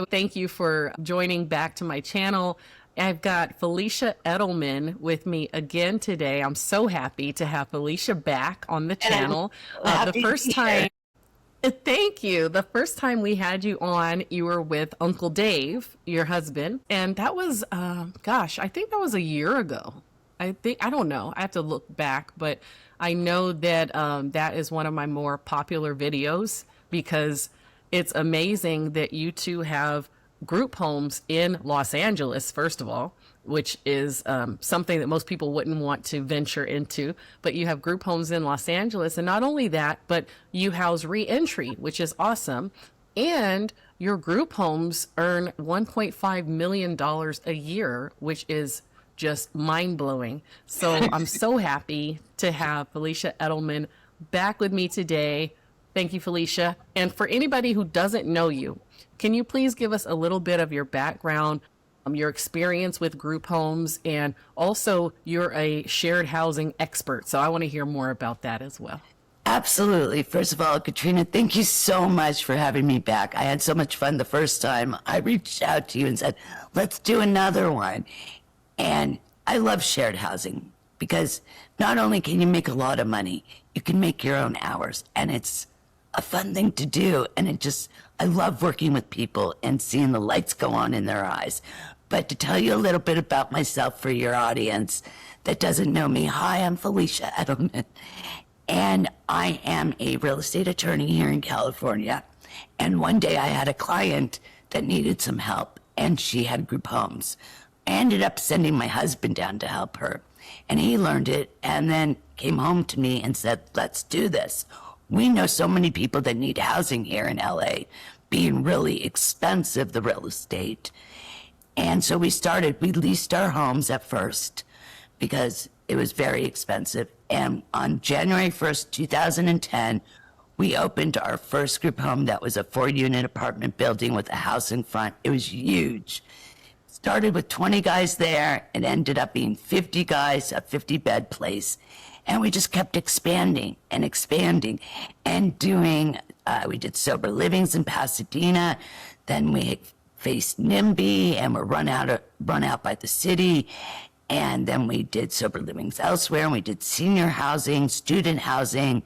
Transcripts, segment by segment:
Thank you for joining back to my channel. I've got Felicia Edelman with me again today. I'm so happy to have Felicia back on the And I'm channel. so The happy to first be here. time, thank you. The first time we had you on, you were with Uncle Dave, your husband, and that was, gosh, I think that was a year ago. I don't know. I have to look back, but I know that that is one of my more popular videos because it's amazing that you two have group homes in Los Angeles, first of all, which is something that most people wouldn't want to venture into. But you have group homes in Los Angeles. And not only that, but you house reentry, which is awesome. And your group homes earn $1.5 million a year, which is just mind blowing. So I'm so happy to have Felicia Edelman back with me today. Thank you, Felicia. And for anybody who doesn't know you, can you please give us a little bit of your background, your experience with group homes, and also you're a shared housing expert. So I want to hear more about that as well. Absolutely. First of all, Katrina, thank you so much for having me back. I had so much fun the first time. I reached out to you and said, let's do another one. And I love shared housing because not only can you make a lot of money, you can make your own hours. And it's a fun thing to do. And I love working with people and seeing the lights go on in their eyes. But to tell you a little bit about myself for your audience that doesn't know me, hi, I'm Felicia Edelman. And I am a real estate attorney here in California. And one day I had a client that needed some help, and she had group homes. I ended up sending my husband down to help her, and he learned it and then came home to me and said, let's do this. We know so many people that need housing here in LA, being really expensive, the real estate. And so we leased our homes at first because it was very expensive. And on January 1st, 2010, we opened our first group home that was a 4-unit apartment building with a house in front. It was huge. Started with 20 guys there. It ended up being 50 guys, a 50-bed place. And we just kept expanding and expanding and doing, we did sober livings in Pasadena. Then we faced NIMBY and were run out by the city. And then we did sober livings elsewhere, and we did senior housing, student housing,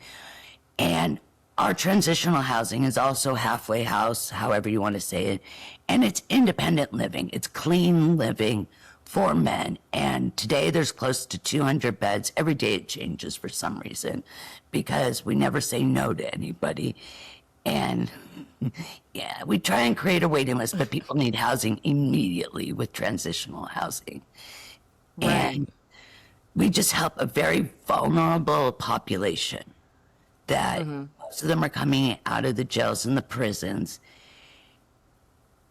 and our transitional housing is also halfway house, however you want to say it. And it's independent living. It's clean living for men. And today there's close to 200 beds. Every day it changes for some reason because we never say no to anybody. And yeah, we try and create a waiting list, but people need housing immediately with transitional housing. Right. And we just help a very vulnerable population that most of them are coming out of the jails and the prisons,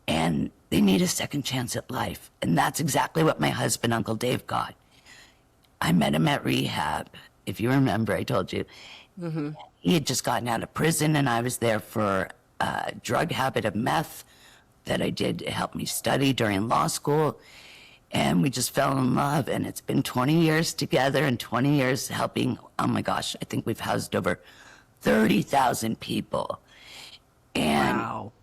and they need a second chance at life. And that's exactly what my husband, Uncle Dave, got. I met him at rehab. If you remember, I told you. He had just gotten out of prison, and I was there for a drug habit of meth that I did to help me study during law school. And we just fell in love, and it's been 20 years together and 20 years helping. Oh my gosh, I think we've housed over 30,000 people. And Wow.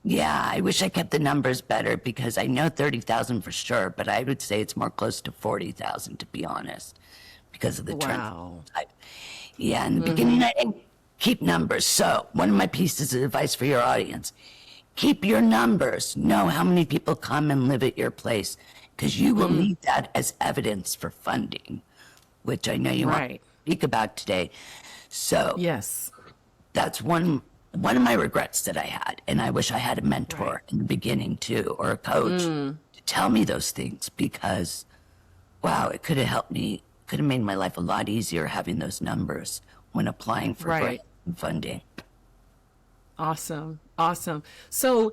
yeah, I wish I kept the numbers better because I know 30,000 for sure, but I would say it's more close to 40,000 to be honest, because of the Wow. trend. Yeah, in the beginning I didn't keep numbers. So one of my pieces of advice for your audience, keep your numbers. Know how many people come and live at your place because you will need that as evidence for funding, which I know you want Right. to speak about today. So Yes. that's one of my regrets that I had. And I wish I had a mentor Right. in the beginning too, or a coach to tell me those things because, wow, it could have helped me, could have made my life a lot easier having those numbers when applying for Right. grant funding. Awesome. Awesome. So,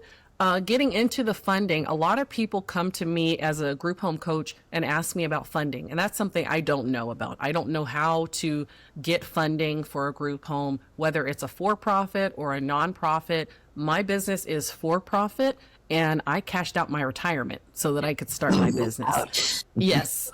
getting into the funding, a lot of people come to me as a group home coach and ask me about funding. And that's something I don't know about. I don't know how to get funding for a group home, whether it's a for-profit or a nonprofit. My business is for-profit, and I cashed out my retirement so that I could start my business. Ouch. Yes.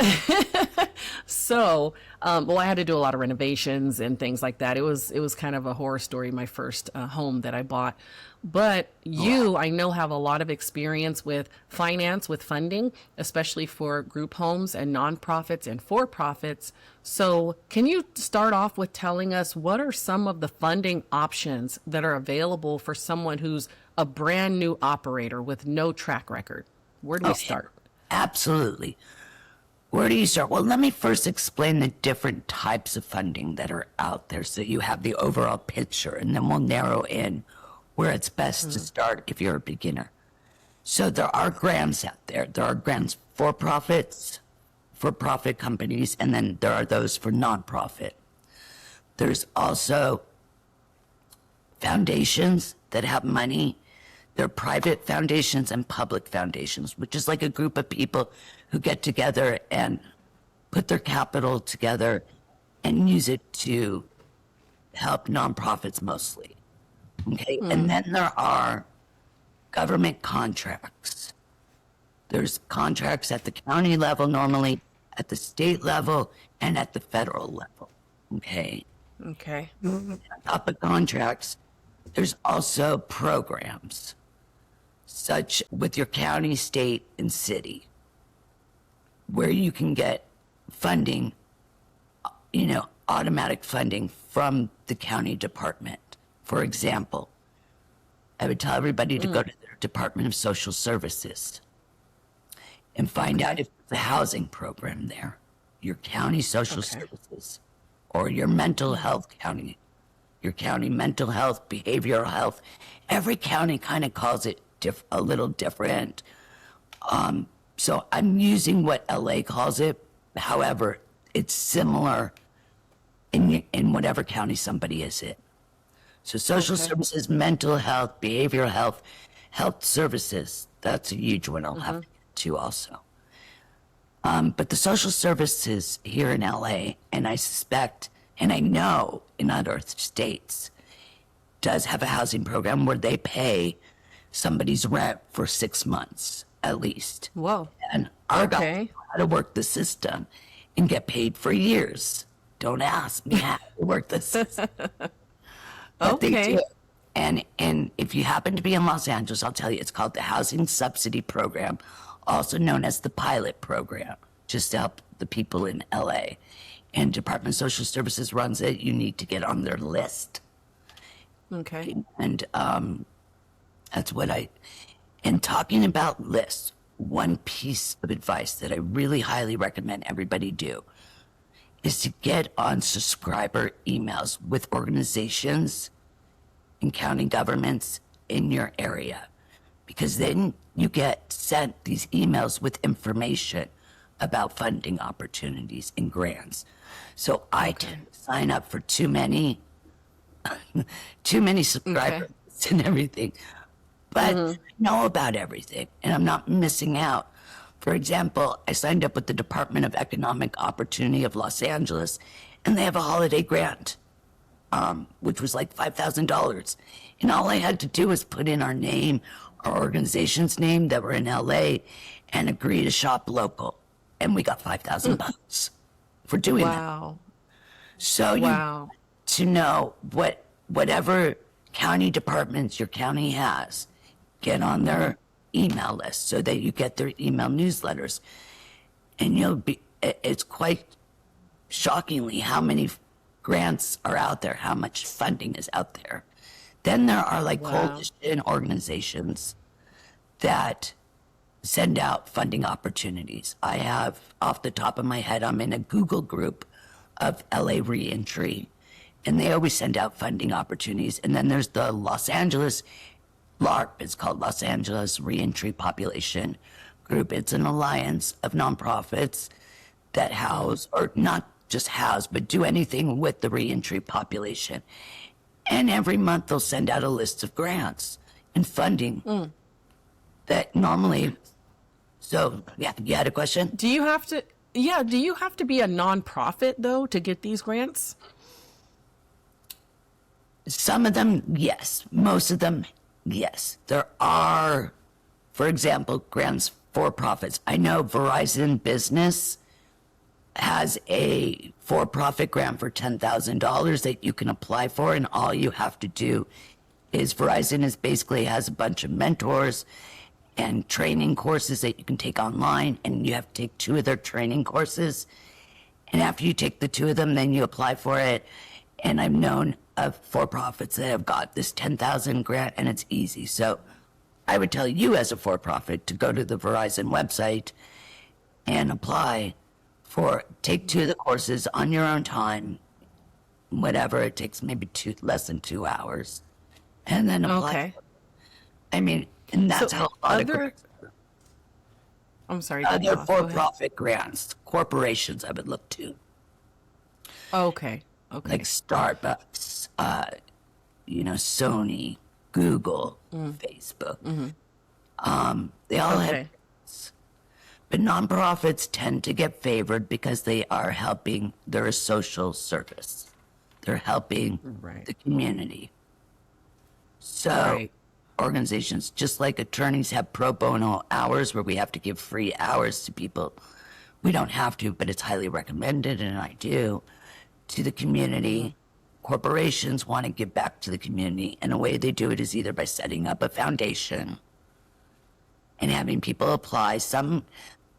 So, well, I had to do a lot of renovations and things like that. It was kind of a horror story, my first home that I bought. But you, I know, have a lot of experience with finance, with funding, especially for group homes and nonprofits and for profits. So, can you start off with telling us what are some of the funding options that are available for someone who's a brand new operator with no track record? Where do we Okay, start? absolutely. Where do you start? Well, let me first explain the different types of funding that are out there so you have the overall picture, and then we'll narrow in where it's best to start if you're a beginner. So there are grants out there. There are grants for profits, for profit companies, and then there are those for nonprofit. There's also foundations that have money. They're private foundations and public foundations, which is like a group of people who get together and put their capital together and use it to help nonprofits mostly. Okay. And then there are government contracts. There's contracts at the county level, normally at the state level, and at the federal level. Okay. Okay. On top of contracts, there's also programs, such with your county, state, and city, where you can get funding, automatic funding from the county department. For example, I would tell everybody to go to their Department of Social Services and find out if there's a housing program there, your county social services, or your mental health county, your county mental health, behavioral health. Every county kind of calls it a little different. So I'm using what LA calls it. However, it's similar in whatever county somebody is in. So social services, mental health, behavioral health, health services, that's a huge one I'll have to get to also. But the social services here in LA, and I suspect, and I know in other states, does have a housing program where they pay somebody's rent for 6 months at least. Whoa. And our guys Okay. know how to work the system and get paid for years. Don't ask me how to work the system. But they Okay. do. And if you happen to be in Los Angeles, I'll tell you, it's called the Housing Subsidy Program, also known as the Pilot Program, just to help the people in LA. And Department of Social Services runs it. You need to get on their list. Okay. And that's what and talking about lists, one piece of advice that I really highly recommend everybody do is to get on subscriber emails with organizations and county governments in your area, because then you get sent these emails with information about funding opportunities and grants. So I tend to sign up for too many subscribers and everything, but I know about everything and I'm not missing out. For example, I signed up with the Department of Economic Opportunity of Los Angeles, and they have a holiday grant, which was like $5,000. And all I had to do was put in our name, our organization's name that we're in LA, and agree to shop local. And we got $5,000 for doing that. Wow. So Wow. you to know whatever county departments your county has, get on their email list so that you get their email newsletters. And it's quite shockingly how many grants are out there, how much funding is out there. Then there are like coalition organizations that send out funding opportunities. I have, off the top of my head, I'm in a Google group of LA Reentry, and they always send out funding opportunities. And then there's the Los Angeles LARP, it's called Los Angeles Reentry Population Group. It's an alliance of nonprofits that house, or not just house, but do anything with the reentry population. And every month they'll send out a list of grants and funding that normally. So, yeah, you had a question? Do you have to be a nonprofit though to get these grants? Some of them, yes. Most of them, yes. There are, for example, grants for profits. I know Verizon Business has a for-profit grant for $10,000 that you can apply for, and all you have to do is Verizon is basically has a bunch of mentors and training courses that you can take online, and you have to take 2 of their training courses. And after you take the 2 of them, then you apply for it. And I've known of for-profits that have got this 10,000 grant, and it's easy. So I would tell you as a for-profit to go to the Verizon website and apply for, take 2 of the courses on your own time, whatever it takes, maybe less than 2 hours, and then apply. Okay. I mean, and that's So how a lot of other, grants, I'm sorry. cut you other off. Go ahead. for-profit grants, corporations I would look to, Okay. Okay. like Starbucks, Sony, Google, Facebook. They all have Okay. grants. But nonprofits tend to get favored because they are helping, they're a social service. They're helping Right. the community. So Right. organizations, just like attorneys have pro bono hours where we have to give free hours to people, we don't have to, but it's highly recommended, and I do, to the community. Corporations want to give back to the community, and a way they do it is either by setting up a foundation and having people apply. Some,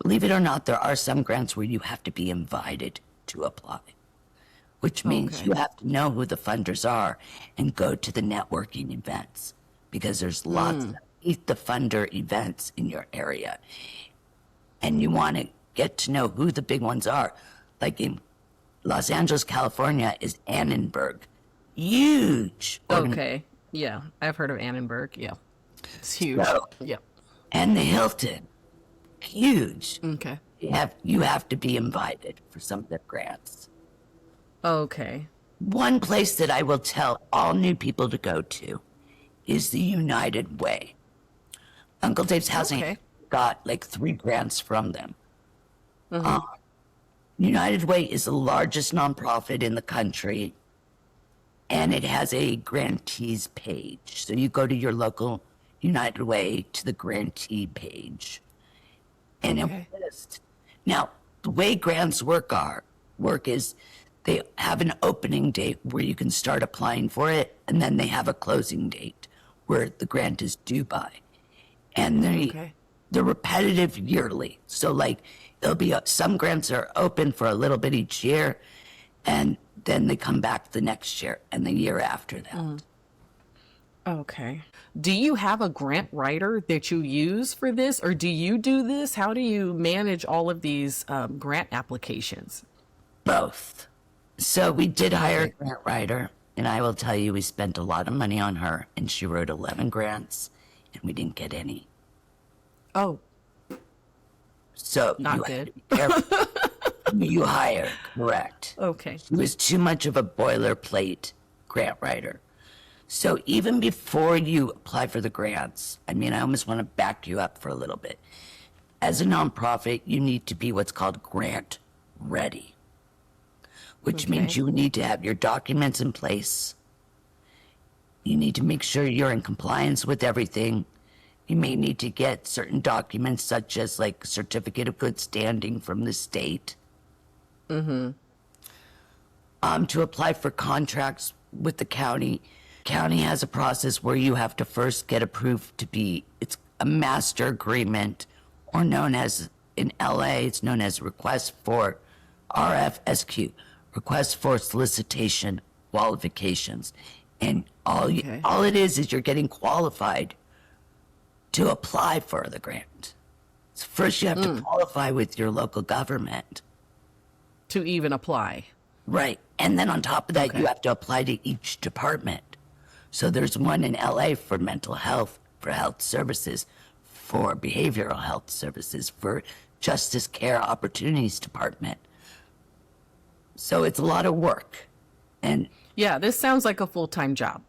believe it or not, there are some grants where you have to be invited to apply, which means Okay. you have to know who the funders are and go to the networking events, because there's lots of Meet the Funder events in your area. And you want to get to know who the big ones are. Like in Los Angeles, California is Annenberg. Huge. Okay. Yeah. I've heard of Annenberg. Yeah. It's huge. So- Yeah. And the Hilton. Huge. Okay. You have to be invited for some of their grants. Okay. One place that I will tell all new people to go to is the United Way. Uncle Dave's Housing Okay. got like 3 grants from them. United Way is the largest nonprofit in the country, and it has a grantees page. So you go to your local United Way to the grantee page, and Okay. it lists. Now, the way grants work is they have an opening date where you can start applying for it, and then they have a closing date where the grant is due by. And Okay. they're repetitive yearly. So like there'll be some grants are open for a little bit each year, and then they come back the next year and the year after that. Okay. Do you have a grant writer that you use for this, or do you do this? How do you manage all of these grant applications? Both. So we did hire a grant writer, and I will tell you, we spent a lot of money on her, and she wrote 11 grants, and we didn't get any. Oh, So Not you have good. to be careful who you hire, correct? okay. She was too much of a boilerplate grant writer. So even before you apply for the grants, I mean, I almost want to back you up for a little bit. As a nonprofit, you need to be what's called grant ready, which means Okay. you need to have your documents in place. You need to make sure you're in compliance with everything. You may need to get certain documents, such as like certificate of good standing from the state. To apply for contracts with the county. County has a process where you have to first get approved to be, it's a master agreement, or known as, in LA, it's known as request for RFSQ, request for solicitation qualifications. And Okay. all it is you're getting qualified to apply for the grant. So first you have to qualify with your local government. To even apply. Right. And then on top of that, Okay. you have to apply to each department. So there's one in LA for mental health, for health services, for behavioral health services, for justice care opportunities department. So it's a lot of work. And Yeah, this sounds like a full-time job.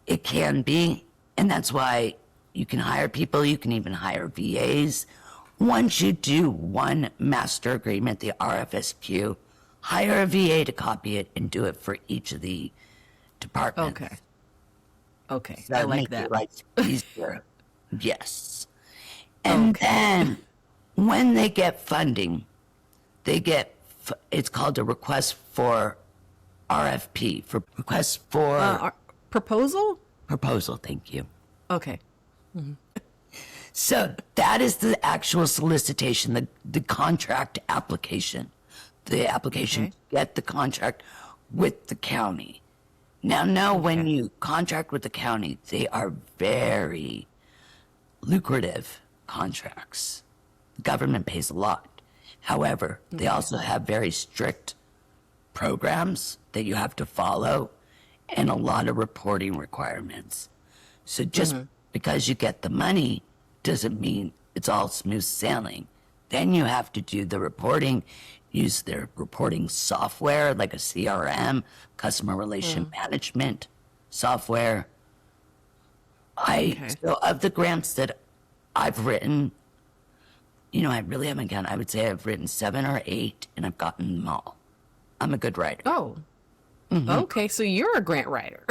it can be. And that's why you can hire people, you can even hire VAs. Once you do one master agreement, the RFSQ, hire a VA to copy it and do it for each of the departments. Okay. Okay. I That'll like make that. your life easier. Yes. And then when they get funding, they get it's called a request for RFP, for request for Proposal? proposal. Thank you. Okay. So that is the actual solicitation, the contract application, the application Okay. to get the contract with the county. Now, when Okay. you contract with the county, they are very lucrative contracts. The government pays a lot. However, they also have very strict programs that you have to follow and a lot of reporting requirements. So just because you get the money doesn't mean it's all smooth sailing. Then you have to do the reporting, use their reporting software like a CRM, customer relation management software. So of the grants that I've written, I really haven't counted. I would say I've written 7 or 8 and I've gotten them all. I'm a good writer. Oh, okay. So you're a grant writer.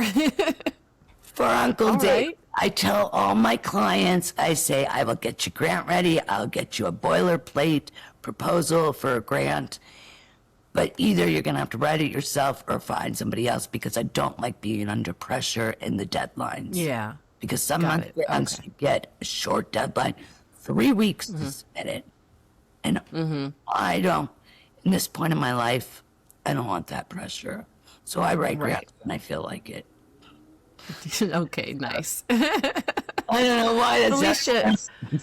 For Uncle All Dave, right. I tell all my clients, I say, I will get you grant ready. I'll get you a boilerplate proposal for a grant. But either you're going to have to write it yourself or find somebody else because I don't like being under pressure in the deadlines. Yeah. Because some Got months it. grants Okay. you get a short deadline, 3 weeks to submit it. And I don't, in this point in my life, I don't want that pressure. So I write grants when I feel like it. Okay, nice. I don't know why that's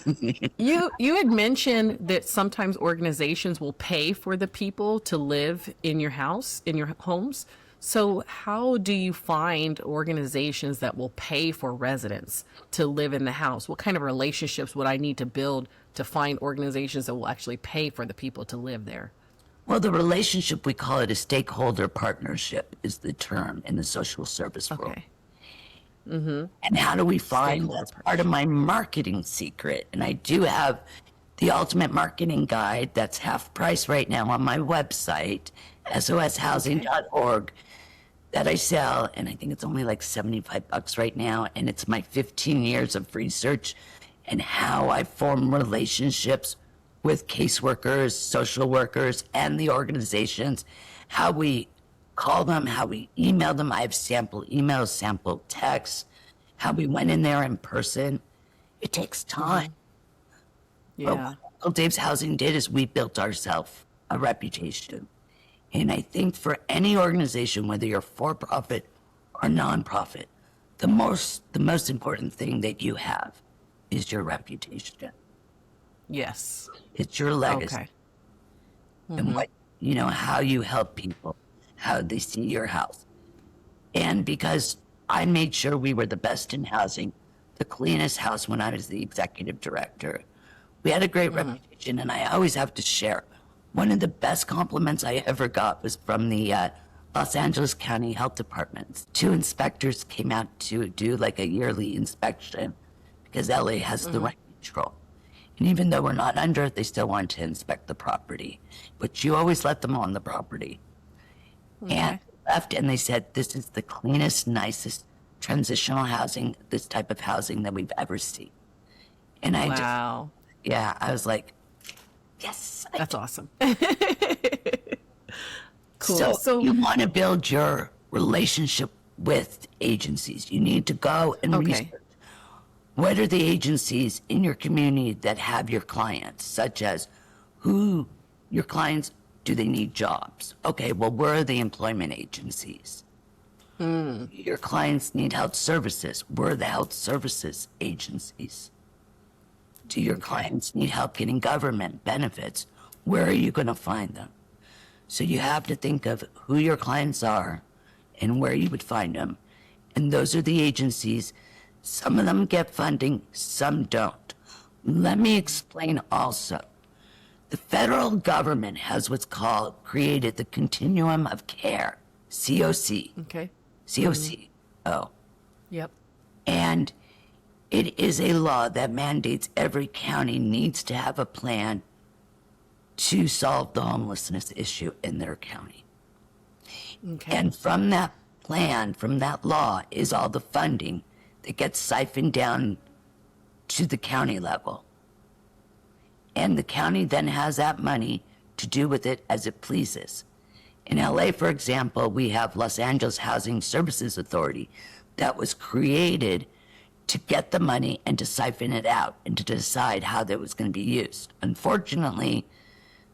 Felicia, you had mentioned that sometimes organizations will pay for the people to live in your house, in your homes. So how do you find organizations that will pay for residents to live in the house? What kind of relationships would I need to build to find organizations that will actually pay for the people to live there? Well, the relationship, we call it a stakeholder partnership, is the term in the social service world. Okay. And how do we find Stakeholder that's part of my marketing secret? And I do have the ultimate marketing guide that's half price right now on my website, soshousing.org, that I sell. And I think it's only like $75 right now. And it's my 15 years of research and how I form relationships with caseworkers, social workers, and the organizations, how we call them, how we email them. I have sample emails, sample texts, how we went in there in person. It takes time. But Yeah. what Uncle Dave's Housing did is we built ourselves a reputation. And I think for any organization, whether you're for-profit or nonprofit, the most important thing that you have is your reputation. Yes. It's your legacy. Okay. And what, how you help people, how they see your house. And because I made sure we were the best in housing, the cleanest house when I was the executive director, we had a great reputation. And I always have to share. One of the best compliments I ever got was from the Los Angeles County Health Department. 2 inspectors came out to do like a yearly inspection because LA has the rent control. And even though we're not under it, they still want to inspect the property. But you always let them on the property. And left, and they said, this is the cleanest, nicest transitional housing, this type of housing that we've ever seen. And I Wow. I was like, yes. That's awesome. Cool. So you want to build your relationship with agencies. You need to go and Okay. research. What are the agencies in your community that have your clients, such as who your clients, do they need jobs? Okay, well, where are the employment agencies? Your clients need health services. Where are the health services agencies? Do your clients need help getting government benefits? Where are you going to find them? So you have to think of who your clients are and where you would find them. And those are the agencies. Some of them get funding, some don't. Let me explain also. The federal government has what's called, created the Continuum of Care, COC, Okay. COCO. Yep. And it is a law that mandates every county needs to have a plan to solve the homelessness issue in their county. Okay. And from that plan, from that law, is all the funding that gets siphoned down to the county level. And the county then has that money to do with it as it pleases. In LA, for example, we have Los Angeles Housing Services Authority that was created to get the money and to siphon it out and to decide how that was going to be used. Unfortunately,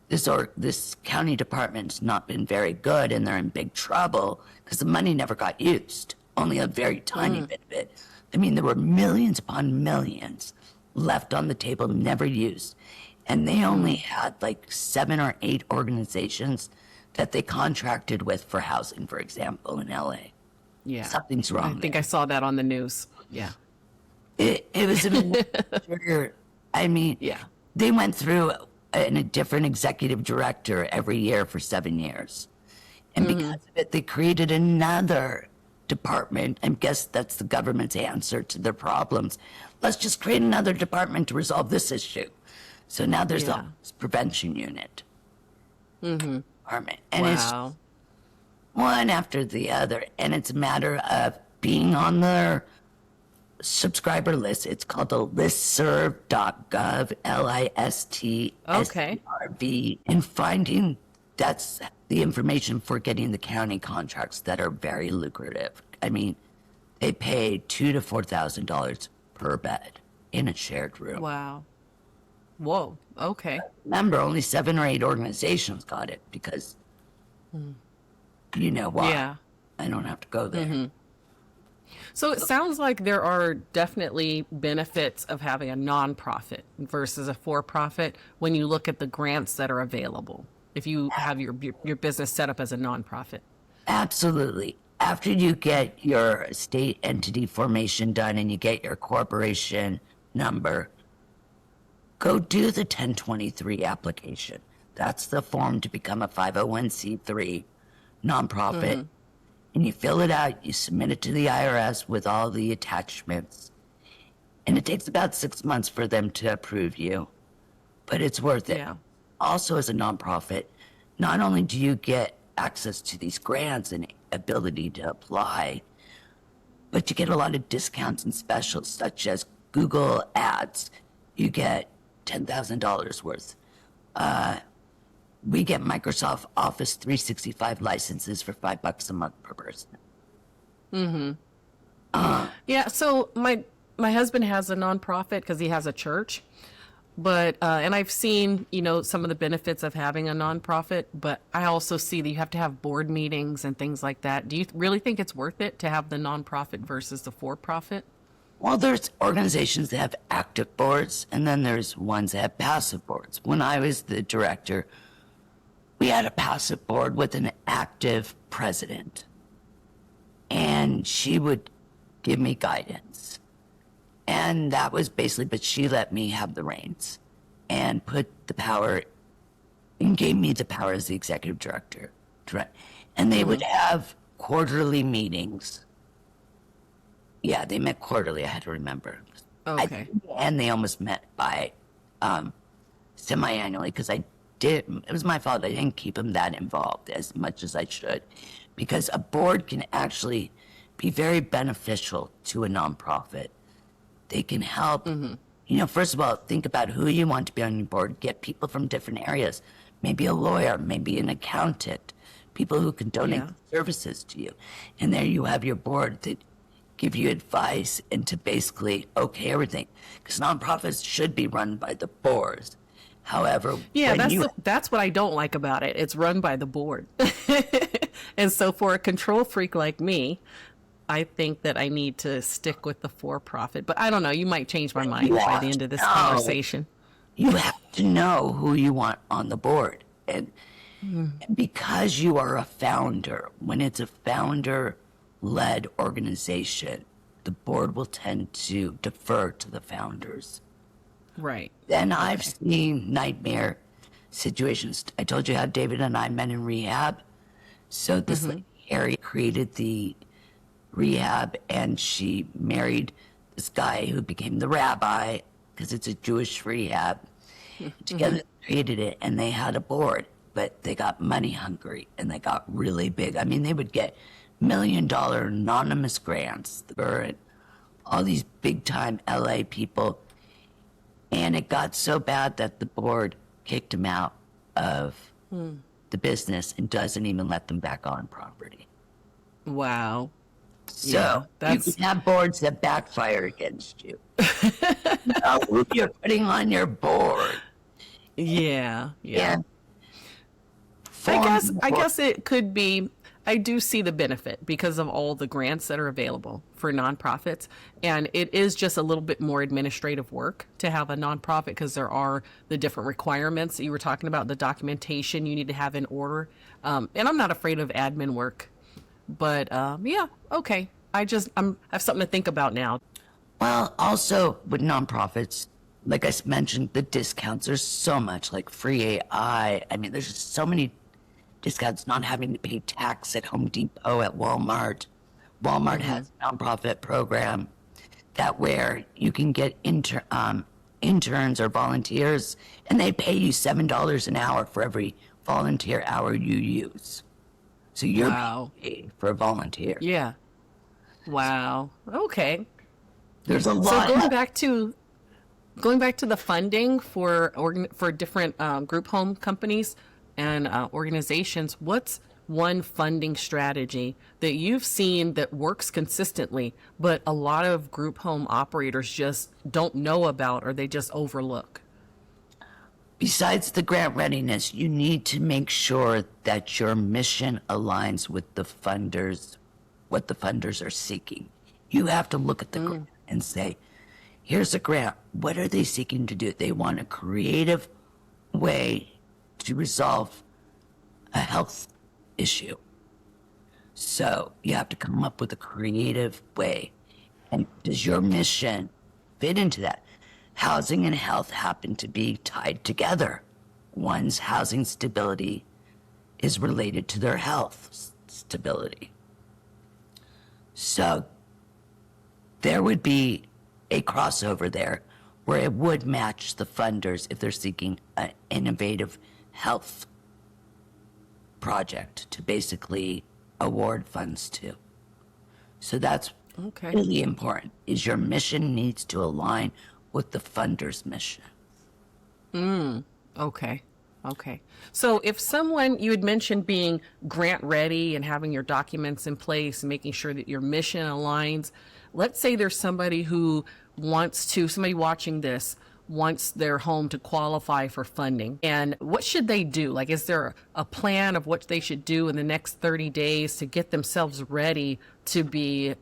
this county department's not been very good, and they're in big trouble because the money never got used, only a very tiny bit of it. I mean, there were millions upon millions left on the table, never used. And they only had like 7 or 8 organizations that they contracted with for housing, for example, in LA. Yeah. Something's wrong. I think I saw that on the news. Yeah. It was a I mean, Yeah. they went through a different executive director every year for 7 years. And because of it, they created another department. I guess that's the government's answer to their problems. Let's just create another department to resolve this issue. So now there's a prevention unit. Department. And it's Wow. one after the other. And it's a matter of being on their subscriber list. It's called the listserv.gov, LISTSERV, and finding that's the information for getting the county contracts that are very lucrative. I mean, they pay $2,000 to $4,000 per bed in a shared room. Wow. Whoa. Okay. Remember, only 7 or 8 organizations got it because you know why. Yeah. I don't have to go there. So it sounds like there are definitely benefits of having a nonprofit versus a for-profit when you look at the grants that are available if you have your business set up as a nonprofit. Absolutely. After you get your state entity formation done and you get your corporation number, go do the 1023 application. That's the form to become a 501c3 nonprofit. And you fill it out, you submit it to the IRS with all the attachments. And it takes about 6 months for them to approve you, but it's worth it. Yeah. Also, as a nonprofit, not only do you get access to these grants and ability to apply, but you get a lot of discounts and specials, such as Google Ads. You get $10,000 worth. We get Microsoft Office 365 licenses for $5 a month per person. Yeah, so my husband has a nonprofit because he has a church, but and I've seen some of the benefits of having a nonprofit, but I also see that you have to have board meetings and things like that. Do you really think it's worth it to have the nonprofit versus the for-profit? Well, there's organizations that have active boards, and then there's ones that have passive boards. When I was the director, we had a passive board with an active president, and she would give me guidance. And that was basically, but she let me have the reins and put the power and gave me the power as the executive director. And they would have quarterly meetings. Yeah, they met quarterly, I had to remember. Okay. And they almost met by semi-annually because it was my fault. I didn't keep them that involved as much as I should, because a board can actually be very beneficial to a nonprofit. They can help, first of all, think about who you want to be on your board. Get people from different areas, maybe a lawyer, maybe an accountant, people who can donate services to you. And there you have your board that give you advice and to basically okay everything. Because nonprofits should be run by the boards. However, yeah, that's what I don't like about it. It's run by the board. And so for a control freak like me, I think that I need to stick with the for-profit. But I don't know, you might change my mind by the end of this conversation. You have to know who you want on the board. And because you are a founder, when it's a founder-led organization, the board will tend to defer to the founders. Right. Then I've seen nightmare situations. I told you how David and I met in rehab. So this lady, Harry, created the rehab, and she married this guy who became the rabbi because it's a Jewish rehab. Together they created it, and they had a board, but they got money hungry and they got really big. I mean, they would get $1 million anonymous grants for all these big time LA people. And it got so bad that the board kicked him out of the business and doesn't even let them back on property. Wow. So Yeah, you that's can have boards that backfire against you. Know who you're putting on your board. yeah, yeah. And I form guess the I board. guess it could be. I do see the benefit because of all the grants that are available for nonprofits, and it is just a little bit more administrative work to have a nonprofit because there are the different requirements that you were talking about, the documentation you need to have in order. And I'm not afraid of admin work, but yeah, okay. I have something to think about now. Well, also with nonprofits, like mentioned, the discounts. There's so much like free AI. I mean, there's just so many discounts, not having to pay tax at Home Depot, at Walmart. Walmart has a nonprofit program that where you can get interns or volunteers, and they pay you $7 an hour for every volunteer hour you use. So you're Wow. paid for a volunteer. Yeah. Wow. Okay. There's a So lot. going back to the funding for different group home companies and organizations, what's one funding strategy that you've seen that works consistently, but a lot of group home operators just don't know about or they just overlook? Besides the grant readiness, you need to make sure that your mission aligns with the funders, what the funders are seeking. You have to look at the grant and say, here's a grant. What are they seeking to do? They want a creative way to resolve a health issue. So you have to come up with a creative way. And does your mission fit into that? Housing and health happen to be tied together. One's housing stability is related to their health stability. So there would be a crossover there where it would match the funders if they're seeking an innovative health project to basically award funds to. So that's Okay. really important, is your mission needs to align with the funder's mission. Okay. Okay. So if someone, you had mentioned being grant ready and having your documents in place and making sure that your mission aligns. Let's say there's somebody who somebody watching this wants their home to qualify for funding. And what should they do? Like, is there a plan of what they should do in the next 30 days to get themselves ready to be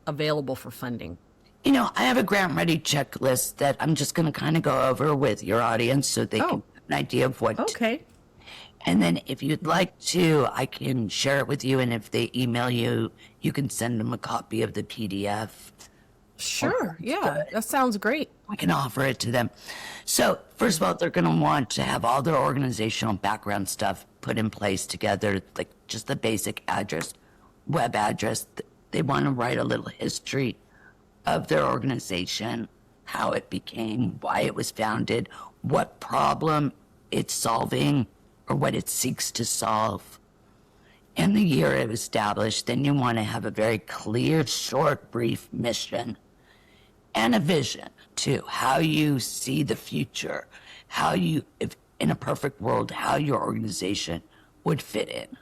available for funding? You know, I have a grant ready checklist that I'm just going to kind of go over with your audience so they can Oh, have an idea of what. okay. And then if you'd like to, I can share it with you. And if they email you, you can send them a copy of the PDF. Sure. Yeah. That sounds great. I can offer it to them. So, first of all, they're going to want to have all their organizational background stuff put in place together, like just the basic address, web address. They want to write a little history of their organization, how it became, why it was founded, what problem it's solving or what it seeks to solve, and the year it was established. Then you want to have a very clear, short, brief mission and a vision too, how you see the future, how you, if in a perfect world, how your organization would fit in.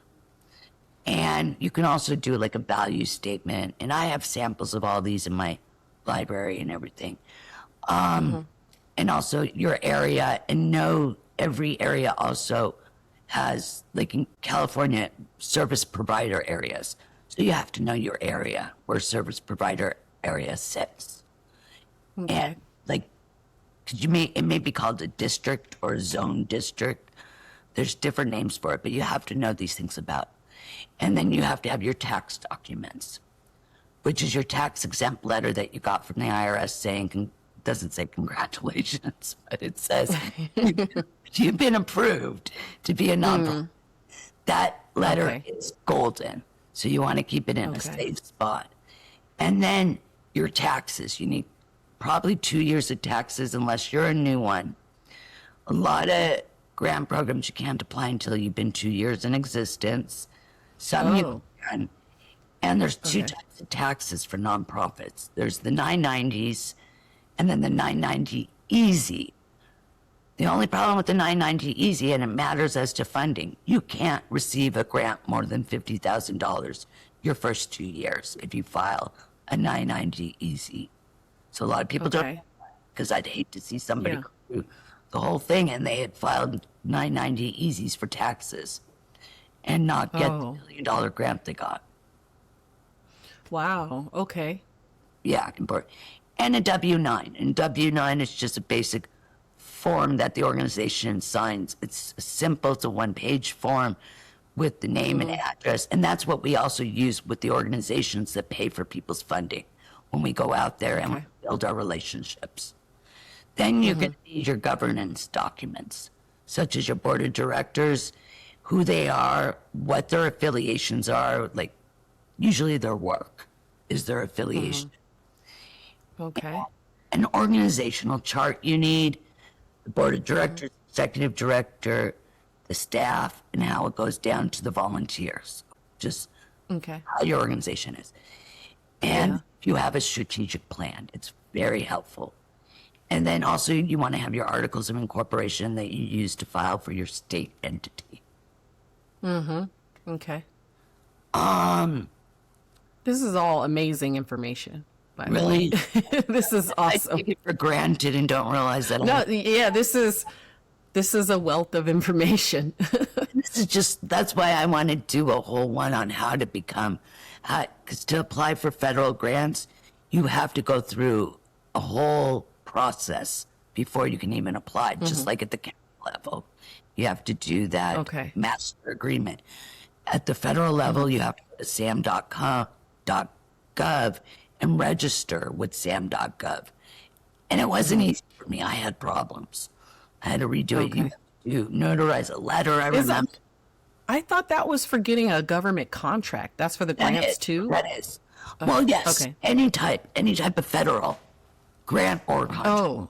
And you can also do like a value statement. And I have samples of all these in my library and everything. And also your area, and know every area also has, like in California, service provider areas. So you have to know your area, where service provider area sits. Okay. And like, cause it may be called a district or a zone district. There's different names for it, but you have to know these things about. And then you have to have your tax documents, which is your tax exempt letter that you got from the IRS saying, doesn't say congratulations, but it says you've been approved to be a nonprofit. That letter Okay. is golden. So you want to keep it in a Okay. safe spot. And then your taxes, you need probably 2 years of taxes unless you're a new one. A lot of grant programs you can't apply until you've been 2 years in existence. Some Oh. you can. And there's two Okay. types of taxes for nonprofits. There's the 990s and then the 990 easy. The only problem with the 990 Easy, and it matters as to funding, you can't receive a grant more than $50,000 your first 2 years if you file a 990 Easy. So a lot of people don't, Okay. because I'd hate to see somebody Yeah. go through the whole thing and they had filed 990 Easies for taxes and not get the Oh, $1 million grant they got. wow. Okay. Yeah, important. And a W-9. And W-9 is just a basic form that the organization signs. It's simple. It's a one-page form with the name and address. And that's what we also use with the organizations that pay for people's funding when we go out there and we Okay. build our relationships. Then you're going to need your governance documents, such as your board of directors, who they are, what their affiliations are, like usually their work is their affiliation. Okay. An organizational chart you need, the board of directors, executive director, the staff, and how it goes down to the volunteers. Just Okay. how your organization is. And Yeah. if you have a strategic plan, it's very helpful. And then also you want to have your articles of incorporation that you use to file for your state entity. Okay. This is all amazing information, by the way. Really? This is I awesome. take it for granted and don't realize that. No, yeah, this is a wealth of information. This is just, that's why I want to do a whole one on how to become, because to apply for federal grants, you have to go through a whole process before you can even apply, just like at the county level. You have to do that Okay. master agreement. At the federal level, you have to go to sam.gov and register with sam.gov. And it wasn't easy for me. I had problems. I had to redo it. You Okay. have to notarize a letter, I Is remember. I thought that was for getting a government contract. That's for the grants too? That is. Well, yes. okay. Any type of federal grant or contract. Oh,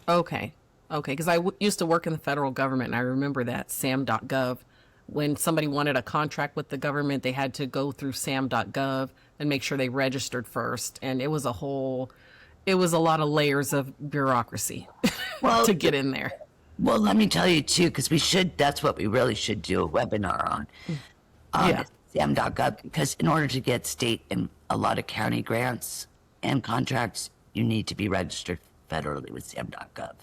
okay. Okay, because I used to work in the federal government, and I remember that sam.gov. When somebody wanted a contract with the government, they had to go through sam.gov and make sure they registered first. And it was a lot of layers of bureaucracy Well, to get in there. Well, let me tell you too, because that's what we really should do a webinar on. Yeah. Sam.gov, because in order to get state and a lot of county grants and contracts, you need to be registered federally with sam.gov.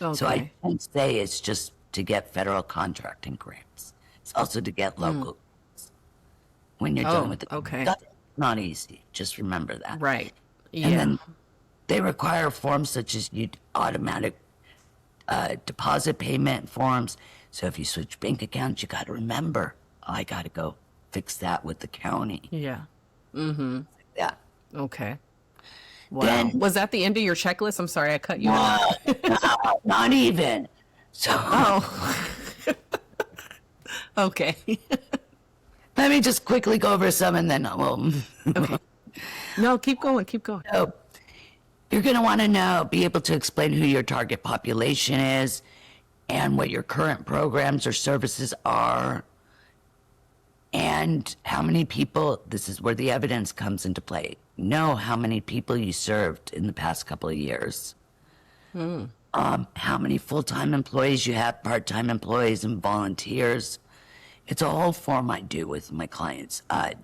Okay. So I can't say it's just to get federal contracting grants. It's also to get local grants. When you're dealing with the okay. government, it's not easy. Just remember that. Right. And Yeah. then they require forms such as automatic deposit payment forms. So if you switch bank accounts, you got to remember, I got to go fix that with the county. Yeah. Yeah. Okay. Wow. Then- Was that the end of your checklist? I'm sorry, I cut you off. No, not even. So Oh. Okay. let me just quickly go over some and then we'll. Okay. No, keep going. Keep going. So you're going to want to be able to explain who your target population is and what your current programs or services are and how many people, this is where the evidence comes into play, know how many people you served in the past couple of years. How many full-time employees you have, part-time employees and volunteers. It's a whole form I do with my clients.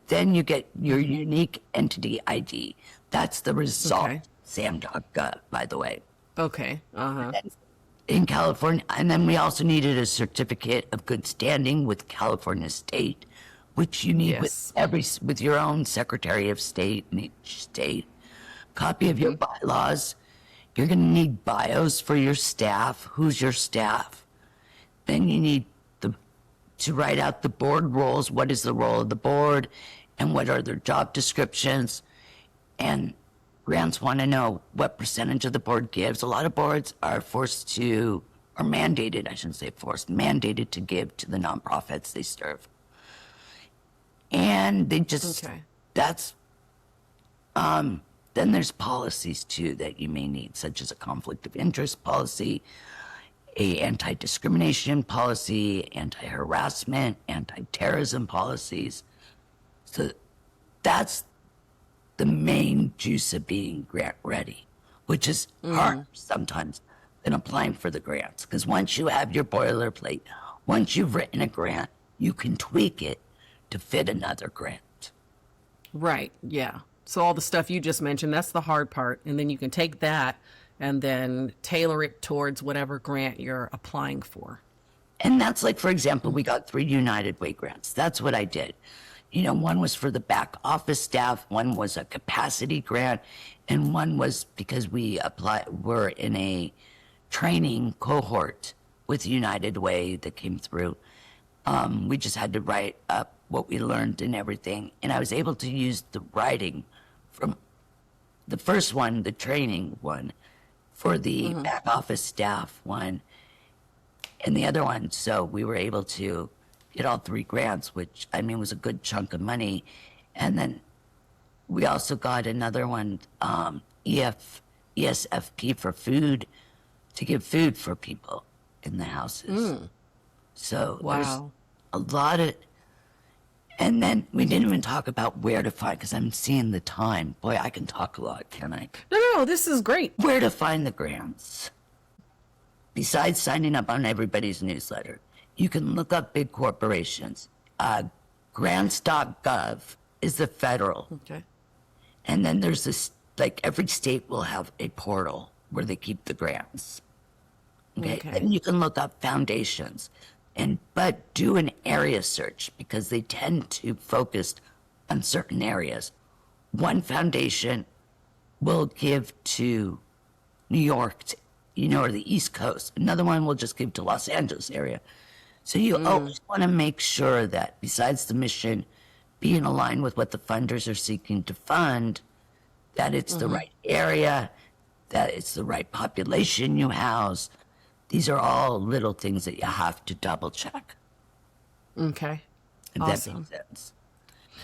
Then you get your unique entity ID. That's the result. Okay. Sam.gov, by the way. Okay. Uh-huh. In California, and then we also needed a certificate of good standing with California State, which you need Yes. with your own Secretary of State in each state. Copy of your bylaws. You're going to need bios for your staff. Who's your staff? Then you need to write out the board roles. What is the role of the board, and what are their job descriptions? And grants want to know what percentage of the board gives. A lot of boards are mandated, I shouldn't say forced, mandated to give to the nonprofits they serve. And they just, Okay. then there's policies too that you may need, such as a conflict of interest policy, a anti-discrimination policy, anti-harassment, anti-terrorism policies. So that's the main juice of being grant ready, which is hard sometimes. than applying for the grants. Because once you have your boilerplate, once you've written a grant, you can tweak it to fit another grant. Right. Yeah. So all the stuff you just mentioned, that's the hard part. And then you can take that and then tailor it towards whatever grant you're applying for. And that's like, for example, we got 3 United Way grants. That's what I did. You know, one was for the back office staff, one was a capacity grant, and one was because we're in a training cohort with United Way that came through. We just had to write up what we learned and everything. And I was able to use the writing from the first one, the training one, for the back office staff one, and the other one. So we were able to get all 3 grants, which I mean was a good chunk of money. And then we also got another one, ESFP for food, to give food for people in the houses. So there's a lot of, and then we didn't even talk about where to find, because I'm seeing the time. Boy, I can talk a lot, can I? No, this is great. Where to find the grants. Besides signing up on everybody's newsletter, you can look up big corporations. Grants.gov is the federal. Okay. And then there's this, like every state will have a portal where they keep the grants. Okay. And you can look up foundations, but do an area search because they tend to focus on certain areas. One foundation will give to New York, or the East Coast. Another one will just give to Los Angeles area. So you always want to make sure that besides the mission being aligned with what the funders are seeking to fund, that it's the right area, that it's the right population you house. These are all little things that you have to double check. Okay. If Awesome. that makes sense.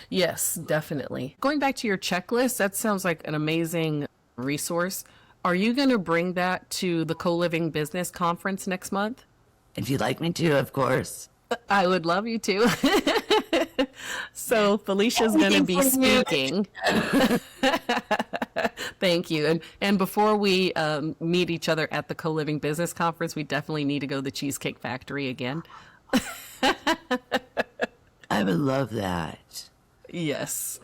Yes, definitely. Going back to your checklist, that sounds like an amazing resource. Are you going to bring that to the Co-Living Business Conference next month? If you'd like me to, of course. I would love you to. So Felicia's going to be speaking. Thank you. And before we meet each other at the Co-Living Business Conference, we definitely need to go to the Cheesecake Factory again. I would love that. Yes.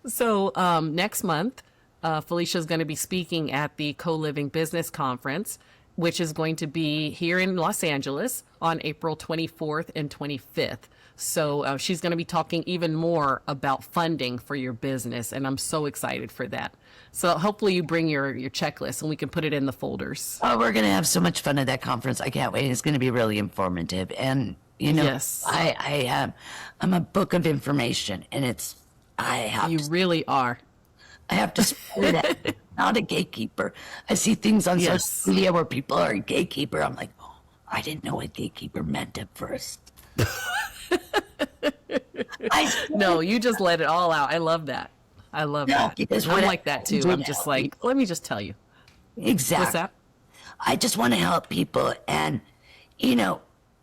So next month, Felicia's going to be speaking at the Co-Living Business Conference, which is going to be here in Los Angeles on April 24th and 25th. So she's going to be talking even more about funding for your business, and I'm so excited for that. So hopefully you bring your checklist and we can put it in the folders. Oh, we're going to have so much fun at that conference. I can't wait. It's going to be really informative. And, Yes. I'm a book of information, and You really are. I have to spread it out. Not a gatekeeper. I see things on social media where people are a gatekeeper. I'm like, oh, I didn't know what gatekeeper meant at first. No, you just let it all out. I love that. I love that. Because I'm like that too. I'm just like, let me just tell you. Exactly. What's that? I just want to help people. And,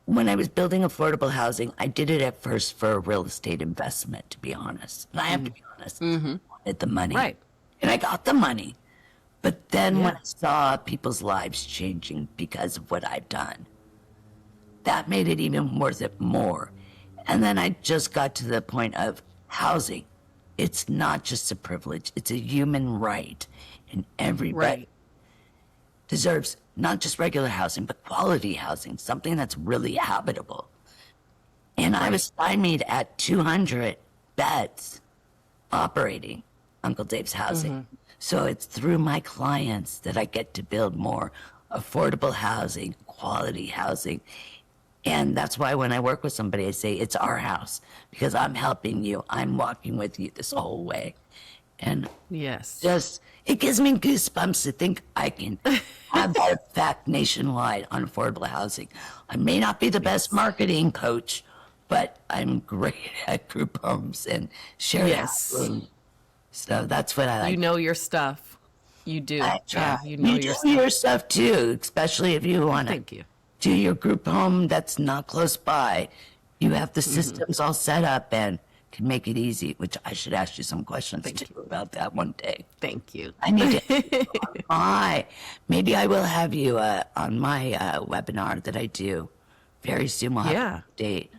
when I was building affordable housing, I did it at first for a real estate investment, to be honest. And I have to be honest. I wanted the money. Right. And I got the money. But then when I saw people's lives changing because of what I've done, that made it even worth it more. And then I just got to the point of housing. It's not just a privilege. It's a human right. And everybody deserves not just regular housing, but quality housing, something that's really habitable. And I was stymied at 200 beds operating Uncle Dave's housing. So it's through my clients that I get to build more affordable housing, quality housing. And that's why when I work with somebody, I say, it's our house, because I'm helping you. I'm walking with you this whole way. And it gives me goosebumps to think I can have that effect nationwide on affordable housing. I may not be the best marketing coach, but I'm great at group homes and shared housing. So that's what I like. You know your stuff. You do. You know your stuff. Your stuff too, especially if you want to do your group home that's not close by. You have the systems all set up and can make it easy, which I should ask you some questions Thank too about that one day. Thank you. I need to. Maybe I will have you on my webinar that I do very soon. We'll have Yeah. a date.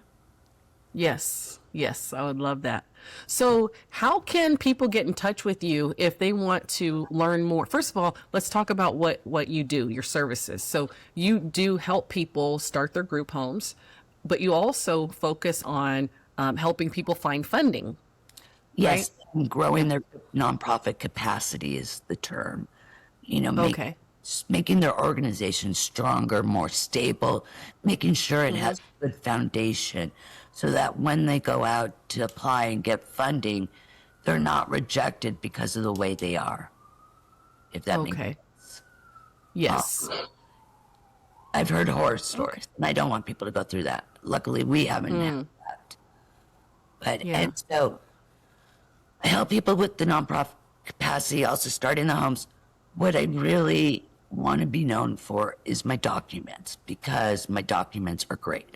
Yes. Yes. I would love that. So, how can people get in touch with you if they want to learn more? First of all, let's talk about what you do, your services. So, you do help people start their group homes, but you also focus on helping people find funding. Yes, and growing their nonprofit capacity is the term. You know, Okay. making their organization stronger, more stable, making sure it has a good foundation so that when they go out to apply and get funding, they're not rejected because of the way they are. If that makes Okay. sense. Yes. I've heard horror stories, and I don't want people to go through that. Luckily, we haven't had that. But, Yeah. and so I help people with the nonprofit capacity, also starting the homes. What I really want to be known for is my documents, because my documents are great.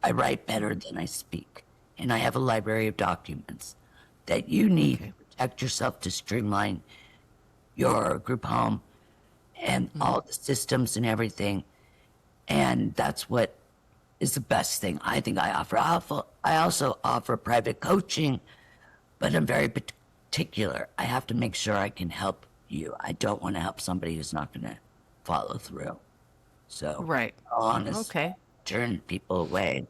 I write better than I speak, and I have a library of documents that you need to protect yourself, to streamline your group home and all the systems and everything. And that's what is the best thing I think I offer. I also offer private coaching, but I'm very particular. I have to make sure I can help you. I don't want to help somebody who's not going to follow through. So, Right. honest, Okay. turn people away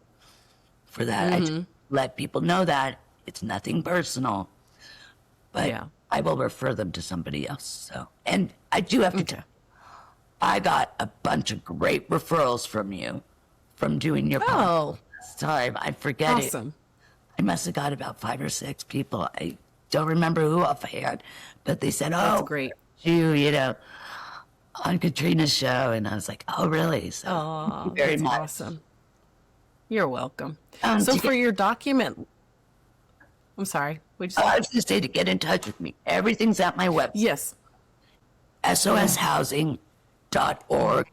for that. I just let people know that it's nothing personal, but Yeah. I will refer them to somebody else. So, and I do have to tell you, I got a bunch of great referrals from you from doing your podcast Oh, last time. I forget it. awesome. I must have got about 5 or 6 people. I don't remember who offhand, but they said, That's "Oh, great. you know, on Katrina's show," and I was like, "Oh, really?" So, thank you Oh, very that's much. awesome. You're welcome. To So get- for your document, I'm sorry. What'd you say? I was going to say to get in touch with me. Everything's at my website, Yes. soshousing.org,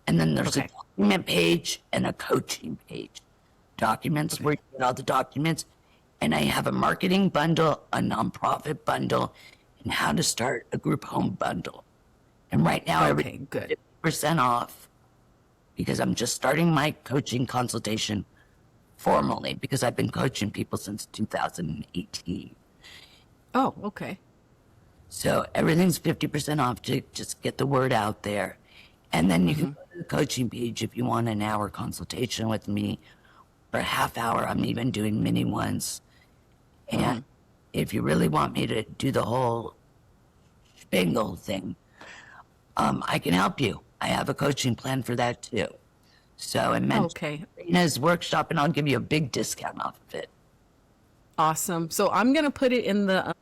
and then there's Okay. a document page and a coaching page. Documents where you get all the documents, and I have a marketing bundle, a nonprofit bundle, and how to start a group home bundle. And right now, Okay, everything's good. 50% off because I'm just starting my coaching consultation formally, because I've been coaching people since 2018. Oh, okay. So everything's 50% off to just get the word out there. And then you can go to the coaching page if you want an hour consultation with me, or a half hour. I'm even doing mini ones. And if you really want me to do the whole spangle thing, I can help you. I have a coaching plan for that too. So I mentioned Okay. Readiness workshop, and I'll give you a big discount off of it. Awesome. So I'm going to put it in the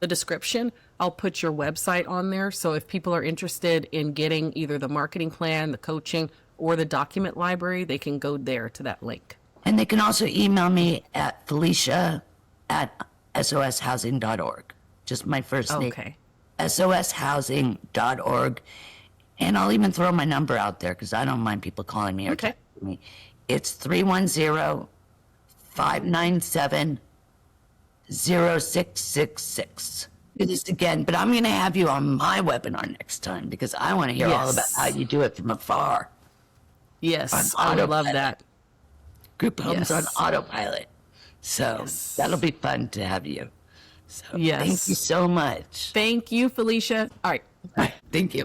description. I'll put your website on there. So if people are interested in getting either the marketing plan, the coaching, or the document library, they can go there to that link. And they can also email me at Felicia@soshousing.org. Just my first name. Okay. soshousing.org. And I'll even throw my number out there because I don't mind people calling me or Okay. texting me. It's 310-597-0666. Do this again, but I'm going to have you on my webinar next time because I want to hear all about Yes. how you do it from afar. Yes, On I would love autopilot. that. Group homes on Yes. autopilot. So Yes. that'll be fun to have you. So Yes. thank you so much. Thank you, Felicia. All right. Thank you.